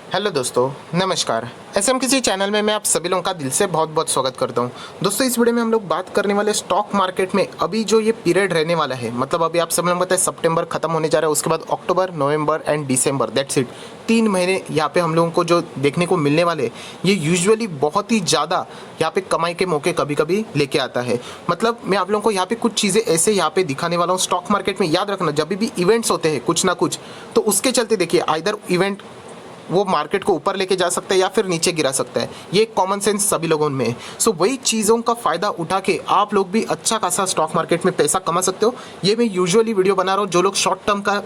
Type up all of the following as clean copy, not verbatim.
Hello दोस्तों, नमस्कार। SM किसी चैनल में मैं आप सभी लोगों का दिल से बहुत बहुत स्वागत करता हूं। दोस्तों, इस वीडियो में हम लोग बात करने वाले स्टॉक मार्केट में अभी जो ये पीरियड रहने वाला है, मतलब अभी आप सभी लोगों को पता है सितंबर खत्म होने जा रहा है, उसके बाद अक्टूबर, नवंबर एंड दिसंबर, दैट्स इट। 3 महीने यहाँ पे हम लोगों को जो देखने को मिलने वाले, ये यूजुअली बहुत ही ज़्यादा यहाँ पे कमाई के मौके कभी कभी लेके आता है। मतलब मैं आप लोगों को यहाँ पे कुछ चीज़ें ऐसे यहाँ पे दिखाने वाला हूँ स्टॉक मार्केट में। याद रखना, जब भी इवेंट्स होते हैं कुछ ना कुछ, तो उसके चलते देखिए आइदर इवेंट वो मार्केट को ऊपर लेके जा सकता है या फिर नीचे गिरा सकता है। ये कॉमन सेंस सभी लोगों में है। सो वही चीज़ों का फ़ायदा उठा के आप लोग भी अच्छा खासा स्टॉक मार्केट में पैसा कमा सकते हो। ये मैं यूजुअली वीडियो बना रहा हूँ जो लोग शॉर्ट टर्म का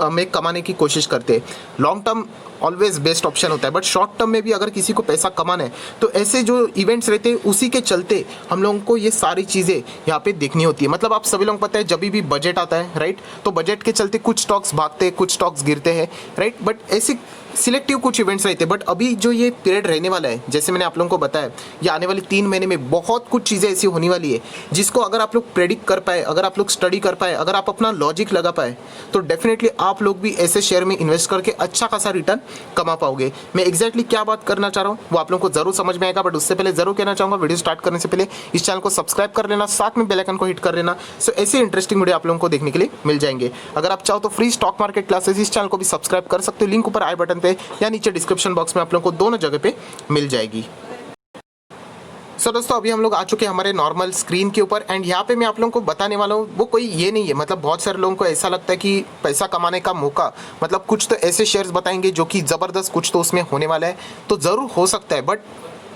में कमाने की कोशिश करते हैं। Long term always best option होता है, बट शॉर्ट टर्म में भी अगर किसी को पैसा कमाना है तो ऐसे जो इवेंट्स रहते हैं उसी के चलते हम लोगों को ये सारी चीज़ें यहाँ पे देखनी होती है। मतलब आप सभी लोगों को पता है जब भी बजट आता है, राइट, तो बजट के चलते कुछ स्टॉक्स भागते हैं, कुछ स्टॉक्स गिरते हैं, राइट, बट ऐसे सिलेक्टिव कुछ इवेंट्स रहते हैं। बट अभी जो ये पीरियड रहने वाला है, जैसे मैंने आप लोगों को बताया, ये आने वाले 3 महीने में बहुत कुछ चीज़ें ऐसी होने वाली है जिसको अगर आप लोग प्रेडिक्ट कर पाए, अगर आप लोग स्टडी कर पाए, अगर आप अपना लॉजिक लगा पाए, तो डेफिनेटली आप लोग भी ऐसे शेयर में इन्वेस्ट करके अच्छा खासा रिटर्न कमा पाओगे। मैं एग्जैक्टली क्या बात करना चाह रहा हूँ वो आप लोगों को जरूर समझ में आएगा, बट उससे पहले जरूर कहना चाहूँगा वीडियो स्टार्ट करने से पहले इस चैनल को सब्सक्राइब कर लेना, साथ में बेल आइकन को हिट कर लेना। सो ऐसे इंटरेस्टिंग वीडियो आप लोगों को देखने के लिए मिल जाएंगे। अगर आप चाहो तो फ्री स्टॉक मार्केट क्लासेस इस चैनल को भी सब्सक्राइब कर सकते हो, लिंक ऊपर आई बटन पे या नीचे डिस्क्रिप्शन बॉक्स में आप लोगों को दोनों जगह पे मिल जाएगी। सो दोस्तों, अभी हम लोग आ चुके हैं हमारे नॉर्मल स्क्रीन के ऊपर एंड यहाँ पे मैं आप लोगों को बताने वाला हूँ वो कोई ये नहीं है। मतलब बहुत सारे लोगों को ऐसा लगता है कि पैसा कमाने का मौका, मतलब कुछ तो ऐसे शेयर्स बताएंगे जो कि ज़बरदस्त कुछ तो उसमें होने वाला है, तो ज़रूर हो सकता है, बट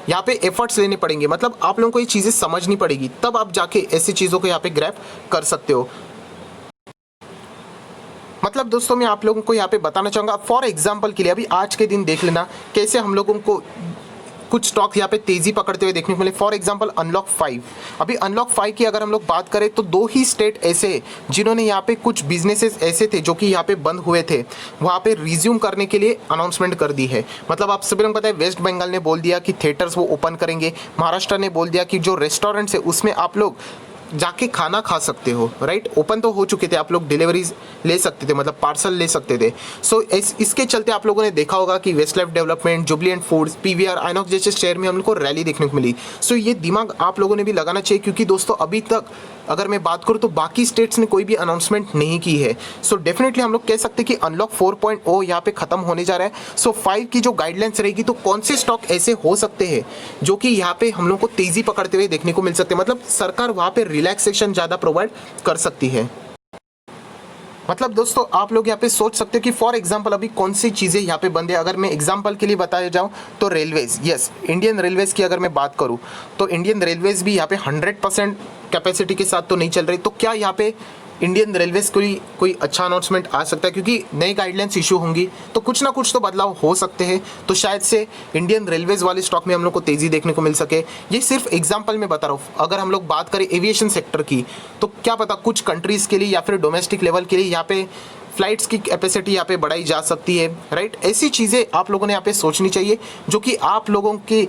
यहाँ पे एफर्ट्स लेने पड़ेंगे। मतलब आप लोगों को ये चीज़ें समझनी पड़ेगी, तब आप जाके ऐसी चीज़ों को यहाँ पे ग्रैब कर सकते हो। मतलब दोस्तों, मैं आप लोगों को यहाँ पे बताना चाहूँगा फॉर एग्जाम्पल के लिए अभी आज के दिन देख लेना कैसे हम लोगों को कुछ स्टॉक यहाँ पे तेजी पकड़ते हुए देखने को मिले। फॉर एग्जांपल अनलॉक 5, अभी अनलॉक 5 की अगर हम लोग बात करें तो 2 ही स्टेट ऐसे जिन्होंने यहाँ पे कुछ बिजनेसेस ऐसे थे जो कि यहाँ पे बंद हुए थे, वहाँ पे रिज्यूम करने के लिए अनाउंसमेंट कर दी है। मतलब आप सभी लोगों को पता है वेस्ट बंगाल ने बोल दिया कि थिएटर्स वो ओपन करेंगे, महाराष्ट्र ने बोल दिया कि जो रेस्टोरेंट्स है उसमें आप लोग जाके खाना खा सकते हो, राइट। ओपन तो हो चुके थे, आप लोग डिलीवरीज ले सकते थे, मतलब पार्सल ले सकते थे। सो इसके चलते आप लोगों ने देखा होगा कि Westlife development, Jubilant Foods, PVR, Inox जैसे शेयर में हम लोग को रैली देखने को मिली। सो ये दिमाग आप लोगों ने भी लगाना चाहिए, क्योंकि दोस्तों अभी तक अगर मैं बात करूँ तो बाकी स्टेट्स ने कोई भी अनाउंसमेंट नहीं की है। सो डेफिनेटली हम लोग कह सकते हैं कि अनलॉक 4.0 यहाँ पे खत्म होने जा रहा है। सो 5 की जो गाइडलाइंस रहेगी, तो कौन से स्टॉक ऐसे हो सकते हैं जो कि यहाँ पे हम लोग को तेजी पकड़ते हुए देखने को मिल सकते हैं। मतलब सरकार वहाँ पे रिलैक्सेशन ज़्यादा प्रोवाइड कर सकती है। मतलब दोस्तों आप लोग यहाँ पे सोच सकते हो कि फॉर एग्जांपल अभी कौन सी चीज़ें यहाँ पे बंद है। अगर मैं एग्जांपल के लिए बताया जाऊँ तो रेलवेज, यस, इंडियन रेलवेज की अगर मैं बात करूँ तो इंडियन रेलवेज भी यहाँ पे 100% कैपेसिटी के साथ तो नहीं चल रही। तो क्या यहाँ पे इंडियन रेलवेज कोई अच्छा अनाउंसमेंट आ सकता है, क्योंकि नई गाइडलाइंस इशू होंगी तो कुछ ना कुछ तो बदलाव हो सकते हैं। तो शायद से इंडियन रेलवेज वाले स्टॉक में हम लोग को तेज़ी देखने को मिल सके। ये सिर्फ एग्जांपल में बता रहा हूँ। अगर हम लोग बात करें एविएशन सेक्टर की, तो क्या पता कुछ कंट्रीज़ के लिए या फिर डोमेस्टिक लेवल के लिए यहाँ पे फ्लाइट्स की कैपेसिटी यहाँ पे बढ़ाई जा सकती है, राइट। ऐसी चीज़ें आप लोगों ने यहाँ पे सोचनी चाहिए जो कि आप लोगों की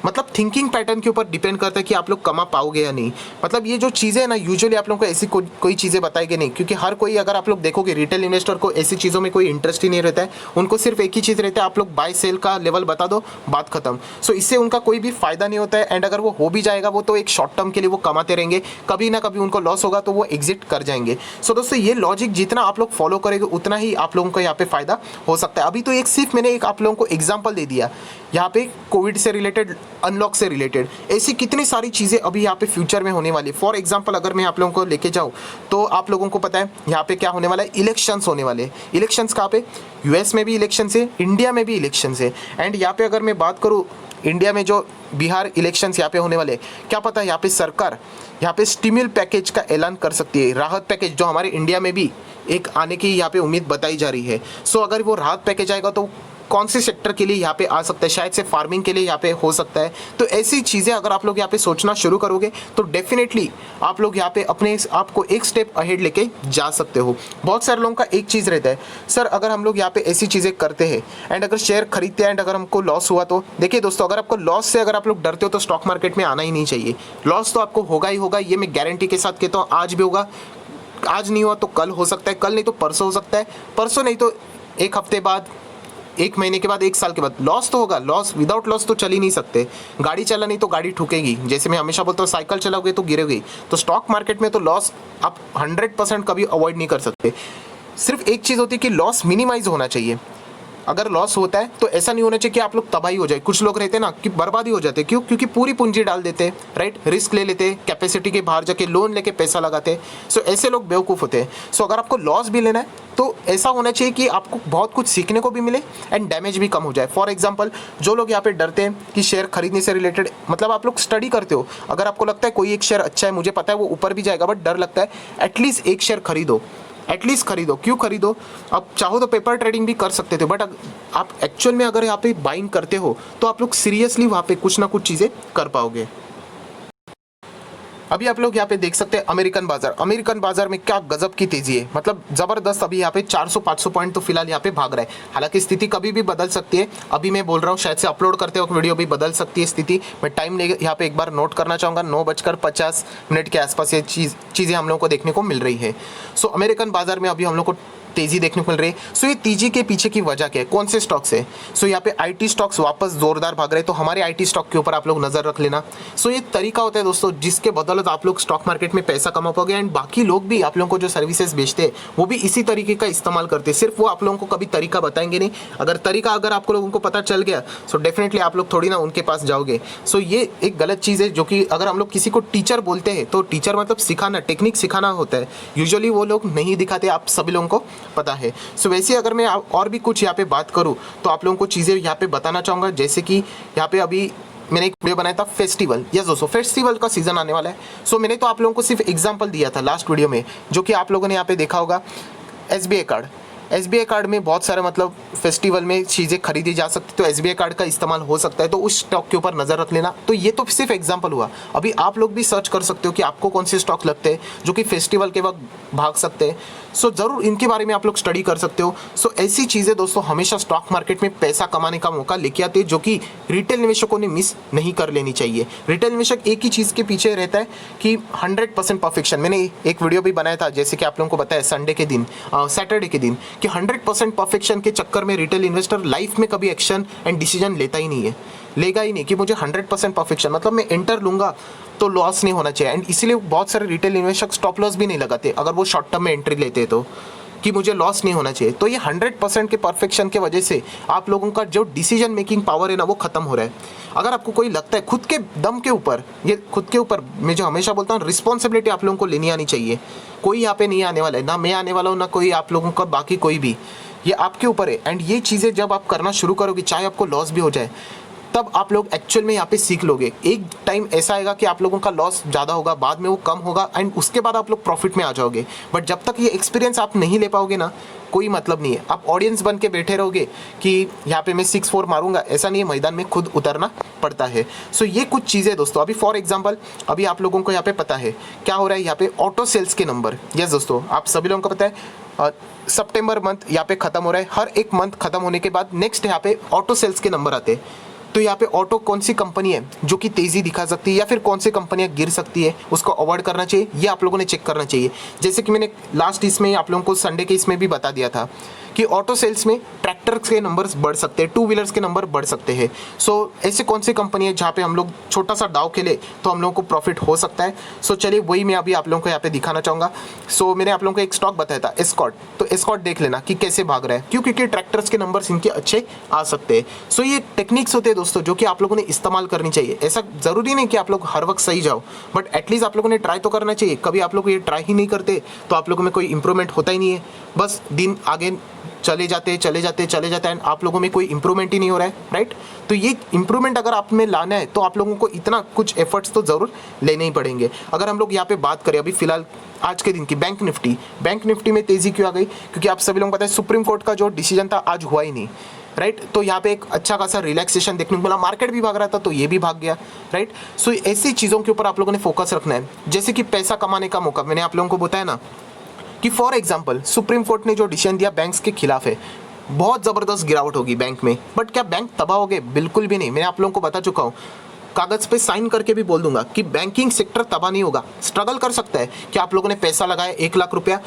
मतलब थिंकिंग पैटर्न के ऊपर डिपेंड करता है कि आप लोग कमा पाओगे या नहीं। मतलब ये जो चीज़ें हैं ना, यूजुअली आप लोगों को ऐसी कोई चीज़ें बताएगी नहीं, क्योंकि हर कोई, अगर आप लोग देखोगे रिटेल इन्वेस्टर को ऐसी चीज़ों में कोई इंटरेस्ट ही नहीं रहता है। उनको सिर्फ एक ही चीज़ रहता है, आप लोग बाय सेल का लेवल बता दो, बात खत्म। सो इससे उनका कोई भी फायदा नहीं होता है। एंड अगर वो हो भी जाएगा वो तो एक शॉर्ट टर्म के लिए वो कमाते रहेंगे, कभी ना कभी उनको लॉस होगा तो वो एग्जिट कर जाएंगे। सो दोस्तों ये लॉजिक जितना आप लोग फॉलो करेंगे उतना ही आप लोगों को यहाँ पे फायदा हो सकता है। अभी तो एक सिर्फ मैंने एक आप लोगों को एग्जाम्पल दे दिया यहाँ पे कोविड से रिलेटेड, अनलॉक से रिलेटेड, ऐसी कितनी सारी चीज़ें अभी यहाँ पे फ्यूचर में होने वाली है। फॉर एग्जांपल अगर मैं आप लोगों को लेके जाऊँ तो आप लोगों को पता है यहाँ पे क्या होने वाला है, इलेक्शंस होने वाले हैं। इलेक्शंस कहाँ पे, यूएस में भी इलेक्शंस है, इंडिया में भी इलेक्शंस है। एंड यहाँ पे अगर मैं बात करूँ इंडिया में जो बिहार इलेक्शंस यहाँ पे होने वाले, क्या पता यहाँ पे सरकार यहाँ पे स्टिम्युल पैकेज का ऐलान कर सकती है, राहत पैकेज, जो हमारे इंडिया में भी एक आने की यहाँ पे उम्मीद बताई जा रही है। सो अगर वो राहत पैकेज आएगा तो कौन से सेक्टर के लिए यहाँ पे आ सकता है, शायद से फार्मिंग के लिए यहाँ पे हो सकता है। तो ऐसी चीज़ें अगर आप लोग यहाँ पे सोचना शुरू करोगे तो डेफिनेटली आप लोग यहाँ पे अपने आप को एक स्टेप अहेड लेके जा सकते हो। बहुत सारे लोगों का एक चीज़ रहता है, सर अगर हम लोग यहाँ पे ऐसी चीज़ें करते हैं एंड अगर शेयर खरीदते हैं एंड अगर हमको लॉस हुआ तो, देखिए दोस्तों, अगर आपको लॉस से अगर आप लोग डरते हो तो स्टॉक मार्केट में आना ही नहीं चाहिए। लॉस तो आपको होगा ही होगा, ये मैं गारंटी के साथ कहता हूँ। आज भी होगा, आज नहीं हुआ तो कल हो सकता है, कल नहीं तो परसों हो सकता है, परसों नहीं तो एक हफ्ते बाद, 1 महीने के बाद, 1 साल के बाद लॉस तो होगा। लॉस, विदाउट लॉस तो चल ही नहीं सकते। गाड़ी चला नहीं तो गाड़ी ठुकेगी, जैसे मैं हमेशा बोलता हूँ साइकिल चलाओगे तो गिरोगे। तो स्टॉक मार्केट में तो लॉस आप 100% कभी अवॉइड नहीं कर सकते। सिर्फ एक चीज़ होती है कि लॉस मिनिमाइज होना चाहिए। अगर लॉस होता है तो ऐसा नहीं होना चाहिए कि आप लोग तबाही हो जाए। कुछ लोग रहते हैं ना कि बर्बादी हो जाते, क्यों? क्योंकि पूरी पूंजी डाल देते, राइट, रिस्क ले लेते, कैपेसिटी के बाहर जाके लोन लेके पैसा लगाते। सो ऐसे लोग बेवकूफ़ होते हैं। सो अगर आपको लॉस भी लेना है तो ऐसा होना चाहिए कि आपको बहुत कुछ सीखने को भी मिले एंड डैमेज भी कम हो जाए। फॉर एग्जाम्पल, जो लोग यहाँ पे डरते हैं कि शेयर खरीदने से रिलेटेड, मतलब आप लोग स्टडी करते हो, अगर आपको लगता है कोई एक शेयर अच्छा है, मुझे पता है वो ऊपर भी जाएगा बट डर लगता है, एटलीस्ट एक शेयर खरीदो, एटलीस्ट खरीदो। क्यों खरीदो? आप चाहो तो पेपर ट्रेडिंग भी कर सकते थे, बट आप एक्चुअल में अगर यहाँ पे बाइंग करते हो तो आप लोग सीरियसली वहाँ पे कुछ ना कुछ चीज़ें कर पाओगे। अभी आप लोग यहाँ पे देख सकते हैं अमेरिकन बाजार। अमेरिकन बाजार में क्या गजब की तेजी है, मतलब जबरदस्त। अभी यहाँ पे 400-500 पॉइंट तो फिलहाल यहाँ पे भाग रहा है। हालांकि स्थिति कभी भी बदल सकती है। अभी मैं बोल रहा हूँ, शायद से अपलोड करते वक्त वीडियो भी बदल सकती है स्थिति। मैं टाइम ले यहाँ पे एक बार नोट करना चाहूँगा, 9:50 के आसपास ये चीज़ें हम लोग को देखने को मिल रही है। सो अमेरिकन बाजार में अभी हम लोग को तेजी देखने को मिल रही है। सो ये तेजी के पीछे की वजह क्या है, कौन से स्टॉक्स है? सो यहाँ पे आईटी स्टॉक्स वापस जोरदार भाग रहे हैं, तो हमारे आईटी स्टॉक के ऊपर आप लोग नजर रख लेना। सो ये तरीका होता है दोस्तों जिसके बदौलत आप लोग स्टॉक मार्केट में पैसा कमा पाओगे एंड बाकी लोग भी आप लोगों को जो सर्विसेज बेचते हैं वो भी इसी तरीके का इस्तेमाल करते हैं। सिर्फ वो आप लोगों को कभी तरीका बताएंगे नहीं। अगर तरीका अगर आप लोगों को पता चल गया सो डेफिनेटली आप लोग थोड़ी ना उनके पास जाओगे। सो ये एक गलत चीज़ है, जो कि अगर हम लोग किसी को टीचर बोलते हैं तो टीचर मतलब सिखाना, टेक्निक सिखाना होता है। यूजुअली वो लोग नहीं दिखाते, आप सभी लोगों को पता है। सो वैसे अगर मैं और भी कुछ यहाँ पे बात करूँ तो आप लोगों को चीज़ें यहाँ पे बताना चाहूँगा, जैसे कि यहाँ पे अभी मैंने एक वीडियो बनाया था फेस्टिवल। यस दोस्तों, फेस्टिवल का सीजन आने वाला है। सो मैंने तो आप लोगों को सिर्फ एग्जांपल दिया था लास्ट वीडियो में, जो कि आप लोगों ने यहाँ पे देखा होगा। SBI कार्ड, SBI कार्ड में बहुत सारे मतलब फेस्टिवल में चीज़ें खरीदी जा सकती, तो SBI कार्ड का इस्तेमाल हो सकता है, तो उस स्टॉक के ऊपर नज़र रख लेना। तो ये तो सिर्फ एग्जांपल हुआ। अभी आप लोग भी सर्च कर सकते हो कि आपको कौन से स्टॉक लगते हैं जो कि फेस्टिवल के वक्त भाग सकते हैं। सो ज़रूर इनके बारे में आप लोग स्टडी कर सकते हो। सो ऐसी चीज़ें दोस्तों हमेशा स्टॉक मार्केट में पैसा कमाने का मौका लेके आती है, जो कि रिटेल निवेशकों ने मिस नहीं कर लेनी चाहिए। रिटेल निवेशक एक ही चीज़ के पीछे रहता है कि 100% परफेक्शन। मैंने एक वीडियो भी बनाया था, जैसे कि आप लोगों को बताया संडे के दिन, सैटरडे के दिन, कि 100% परफेक्शन के चक्कर में रिटेल इन्वेस्टर लाइफ में कभी एक्शन एंड डिसीजन लेता ही नहीं है, लेगा ही नहीं कि मुझे 100% परफेक्शन, मतलब मैं एंटर लूँगा तो लॉस नहीं होना चाहिए। एंड इसीलिए बहुत सारे रिटेल इन्वेस्टर स्टॉप लॉस भी नहीं लगाते अगर वो शॉर्ट टर्म में एंट्री लेते तो, कि मुझे लॉस नहीं होना चाहिए। तो ये 100% के परफेक्शन के वजह से आप लोगों का जो डिसीजन मेकिंग पावर है ना, वो खत्म हो रहा है। अगर आपको कोई लगता है खुद के दम के ऊपर, ये खुद के ऊपर मैं जो हमेशा बोलता हूँ, रिस्पॉन्सिबिलिटी आप लोगों को लेनी आनी चाहिए। कोई यहाँ पे नहीं आने वाला है, ना मैं आने वाला हूँ, ना कोई आप लोगों का बाकी कोई भी, ये आपके ऊपर है। एंड ये चीज़ें जब आप करना शुरू करोगे, चाहे आपको लॉस भी हो जाए, तब आप लोग एक्चुअल में यहाँ पे सीख लोगे। एक टाइम ऐसा आएगा कि आप लोगों का लॉस ज़्यादा होगा, बाद में वो कम होगा एंड उसके बाद आप लोग प्रॉफिट में आ जाओगे। बट जब तक ये एक्सपीरियंस आप नहीं ले पाओगे ना, कोई मतलब नहीं है। आप ऑडियंस बन के बैठे रहोगे कि यहाँ पे मैं 6-4 मारूंगा, ऐसा नहीं है, मैदान में खुद उतरना पड़ता है। सो ये कुछ चीज़ें दोस्तों, अभी फॉर एग्जांपल अभी आप लोगों को यहाँ पे पता है क्या हो रहा है, यहाँ पे ऑटो सेल्स के नंबर। यस दोस्तों, आप सभी लोगों को पता है सितंबर मंथ यहाँ पे खत्म हो रहा है। हर एक मंथ खत्म होने के बाद नेक्स्ट यहाँ पे ऑटो सेल्स के नंबर आते हैं। तो यहाँ पे ऑटो कौन सी कंपनी है जो कि तेज़ी दिखा सकती है या फिर कौन सी कंपनियाँ गिर सकती है, उसको अवॉइड करना चाहिए, ये आप लोगों ने चेक करना चाहिए। जैसे कि मैंने लास्ट इसमें आप लोगों को संडे के इसमें भी बता दिया था कि ऑटो सेल्स में ट्रैक्टर्स के नंबर्स बढ़ सकते हैं, 2 व्हीलर्स के नंबर बढ़ सकते हैं। सो ऐसे कौन सी कंपनी है जहाँ पे हम लोग छोटा सा दाव खेले तो हम लोगों को प्रॉफिट हो सकता है। सो चलिए वही मैं अभी आप लोगों को यहाँ पे दिखाना चाहूँगा। सो मैंने आप लोगों को एक स्टॉक बताया था एस्कॉर्ट, तो एस्कॉर्ट देख लेना कि कैसे भाग रहा है, क्यों? क्योंकि ट्रैक्टर्स के नंबर्स इनके अच्छे आ सकते हैं। सो ये टेक्निक्स होते हैं दोस्तों जो कि आप लोगों ने इस्तेमाल करनी चाहिए। ऐसा ज़रूरी नहीं कि आप लोग हर वक्त सही जाओ, बट एटलीस्ट आप लोगों ने ट्राई तो करना चाहिए। कभी आप लोग ये ट्राई ही नहीं करते तो आप लोगों में कोई इंप्रूवमेंट होता ही नहीं है, बस दिन आगे चले जाते एंड आप लोगों में कोई इंप्रूवमेंट ही नहीं हो रहा है, राइट? तो ये इंप्रूवमेंट अगर आप में लाना है तो आप लोगों को इतना कुछ एफर्ट्स तो ज़रूर लेने ही पड़ेंगे। अगर हम लोग यहाँ पे बात करें अभी फिलहाल आज के दिन की, बैंक निफ्टी में तेज़ी क्यों आ गई? क्योंकि आप सभी लोगों को पता है सुप्रीम कोर्ट का जो डिसीजन था आज हुआ ही नहीं, राइट? तो यहाँ पे एक अच्छा खासा रिलैक्सेशन देखने को मिला, मार्केट भी भाग रहा था तो ये भी भाग गया, राइट? सो ऐसी चीज़ों के ऊपर आप लोगों ने फोकस रखना है, जैसे कि पैसा कमाने का मौका। मैंने आप लोगों को बताया ना कि फॉर एग्जाम्पल सुप्रीम कोर्ट ने जो डिसीजन दिया बैंक्स के खिलाफ है, बहुत ज़बरदस्त गिरावट होगी बैंक में, बट क्या बैंक तबाह हो गए? बिल्कुल भी नहीं। मैंने आप लोगों को बता चुका हूँ, कागज़ पे साइन करके भी बोल दूंगा कि बैंकिंग सेक्टर तबाह नहीं होगा। स्ट्रगल कर सकता है कि आप लोगों ने पैसा लगाया 1 लाख रुपया,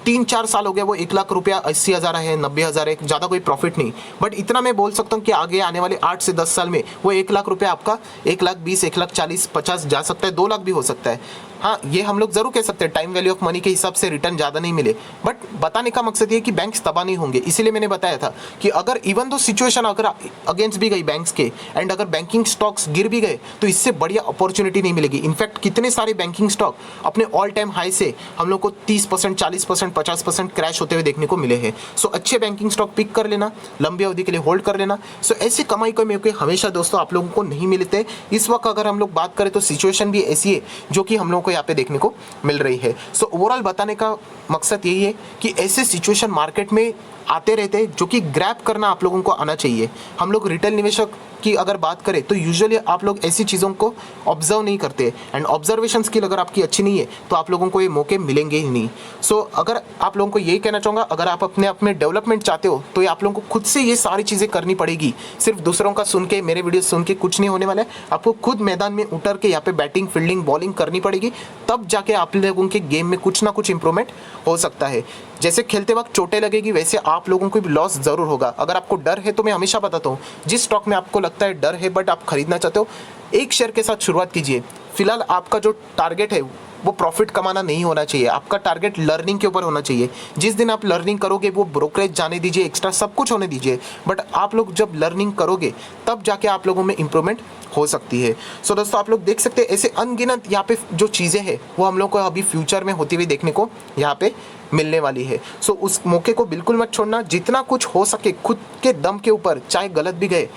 3-4 साल हो गया, वो 1 लाख रुपया 80,000 है, 90,000 है, ज़्यादा कोई प्रॉफिट नहीं, बट इतना मैं बोल सकता हूँ कि आगे आने वाले 8 से 10 साल में वो 1 लाख रुपया आपका 1,20,000, 1,40,000, 50 जा सकता है, 2 लाख भी हो सकता है। हाँ, ये हम लोग जरूर कह सकते हैं टाइम वैल्यू ऑफ मनी के हिसाब से रिटर्न ज़्यादा नहीं मिले, बट बताने का मकसद ये है कि बैंक्स तबाह नहीं होंगे। इसीलिए मैंने बताया था कि अगर इवन दो सिचुएशन अगर अगेंस्ट भी गई बैंक्स के, एंड अगर बैंकिंग स्टॉक्स गिर भी गए, तो इससे बढ़िया अपॉर्चुनिटी नहीं मिलेगी। इनफैक्ट कितने सारे बैंकिंग स्टॉक अपने ऑल टाइम हाई से हम लोग को 30%, 40%, 50% क्रैश होते हुए देखने को मिले हैं। सो अच्छे बैंकिंग स्टॉक पिक कर लेना, लंबी अवधि के लिए होल्ड कर लेना। सो ऐसी कमाई को मौके हमेशा दोस्तों आप लोगों को नहीं मिलते। इस वक्त अगर हम लोग बात करें तो सिचुएशन भी ऐसी है जो कि हम लोगों को यहाँ पे देखने को मिल रही है। सो ओवरऑल बताने का मकसद यही है कि ऐसे सिचुएशन मार्केट में आते रहते हैं जो कि ग्रैब करना आप लोगों को आना चाहिए। हम लोग रिटेल निवेशक की अगर बात करें तो यूजुअली आप लोग ऐसी चीज़ों को ऑब्जर्व नहीं करते, एंड ऑब्जर्वेशन स्किल अगर आपकी अच्छी नहीं है तो आप लोगों को ये मौके मिलेंगे ही नहीं। सो अगर आप लोगों को यही कहना चाहूँगा, अगर आप अपने डेवलपमेंट चाहते हो तो ये आप लोगों को खुद से ये सारी चीज़ें करनी पड़ेगी। सिर्फ दूसरों का सुन के, मेरे वीडियो सुन के कुछ नहीं होने वाला है। आपको खुद मैदान में उतर के यहाँ पे बैटिंग, फील्डिंग, बॉलिंग करनी पड़ेगी, तब जाके आप लोगों के गेम में कुछ ना कुछ इंप्रूवमेंट हो सकता है। जैसे खेलते वक्त चोटें लगेगी, वैसे आप लोगों को भी लॉस ज़रूर होगा। अगर आपको डर है तो मैं हमेशा बताता हूँ, जिस स्टॉक में आपको लगता है डर है बट आप खरीदना चाहते हो, एक शेयर के साथ शुरुआत कीजिए। फिलहाल आपका जो टारगेट है वो प्रॉफिट कमाना नहीं होना चाहिए, आपका टारगेट लर्निंग के ऊपर होना चाहिए। जिस दिन आप लर्निंग करोगे वो ब्रोकरेज जाने दीजिए, एक्स्ट्रा सब कुछ होने दीजिए, बट आप लोग जब लर्निंग करोगे तब जाके आप लोगों में इंप्रूवमेंट हो सकती है। सो दोस्तों आप लोग देख सकते हैं ऐसे अनगिनत यहाँ पे जो चीज़ें हैं वो हम लोग को अभी फ्यूचर में होती हुई देखने को यहाँ पे मिलने वाली है। सो उस मौके को बिल्कुल मत छोड़ना, जितना कुछ हो सके खुद के दम के ऊपर, चाहे गलत भी गए,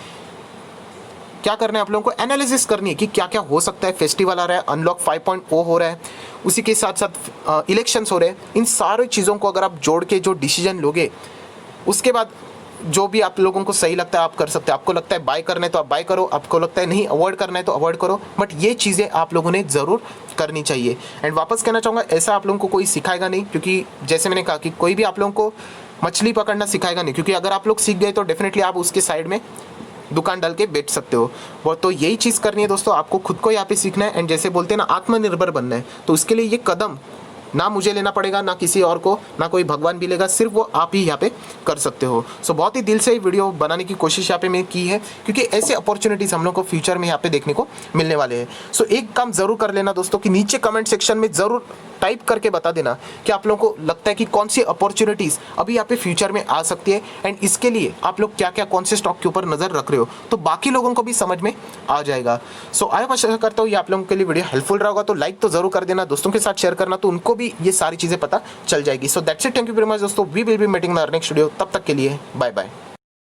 क्या करना है आप लोगों को, एनालिसिस करनी है कि क्या क्या हो सकता है। फेस्टिवल आ रहा है, अनलॉक 5.0 हो रहा है, उसी के साथ साथ इलेक्शंस हो रहे हैं। इन सारी चीज़ों को अगर आप जोड़ के जो डिसीजन लोगे, उसके बाद जो भी आप लोगों को सही लगता है आप कर सकते हैं। आपको लगता है बाय करना है तो आप बाय करो, आपको लगता है नहीं अवॉइड करना है तो अवॉइड करो, बट ये चीज़ें आप लोगों ने ज़रूर करनी चाहिए। एंड वापस कहना चाहूँगा, ऐसा आप लोगों को कोई सिखाएगा नहीं, क्योंकि जैसे मैंने कहा कि कोई भी आप लोगों को मछली पकड़ना सिखाएगा नहीं, क्योंकि अगर आप लोग सीख गए तो डेफिनेटली आप उसके साइड में दुकान डाल के बेच सकते हो। वो तो यही चीज़ करनी है दोस्तों, आपको खुद को यहाँ पे सीखना है, एंड जैसे बोलते हैं ना, आत्मनिर्भर बनना है। तो उसके लिए ये कदम ना मुझे लेना पड़ेगा, ना किसी और को, ना कोई भगवान भी लेगा, सिर्फ वो आप ही यहाँ पे कर सकते हो। सो बहुत ही दिल से वीडियो बनाने की कोशिश यहाँ पे मैंने की है, क्योंकि ऐसे अपॉर्चुनिटीज़ हम लोग को फ्यूचर में यहाँ पे देखने को मिलने वाले हैं। सो एक काम ज़रूर कर लेना दोस्तों कि नीचे कमेंट सेक्शन में ज़रूर टाइप करके बता देना कि आप लोगों को लगता है कि कौन सी अपॉर्चुनिटीज़ अभी यहाँ पे फ्यूचर में आ सकती है, एंड इसके लिए आप लोग क्या क्या कौन से स्टॉक के ऊपर नज़र रख रहे हो, तो बाकी लोगों को भी समझ में आ जाएगा। सो आई आशा करता हूँ ये आप लोगों के लिए वीडियो हेल्पफुल रहा होगा। तो लाइक तो ज़रूर कर देना, दोस्तों के साथ शेयर करना, तो उनको भी ये सारी चीज़ें पता चल जाएगी। So that's it, thank you very much दोस्तों, we will be meeting in our next video. तब तक के लिए बाय बाय।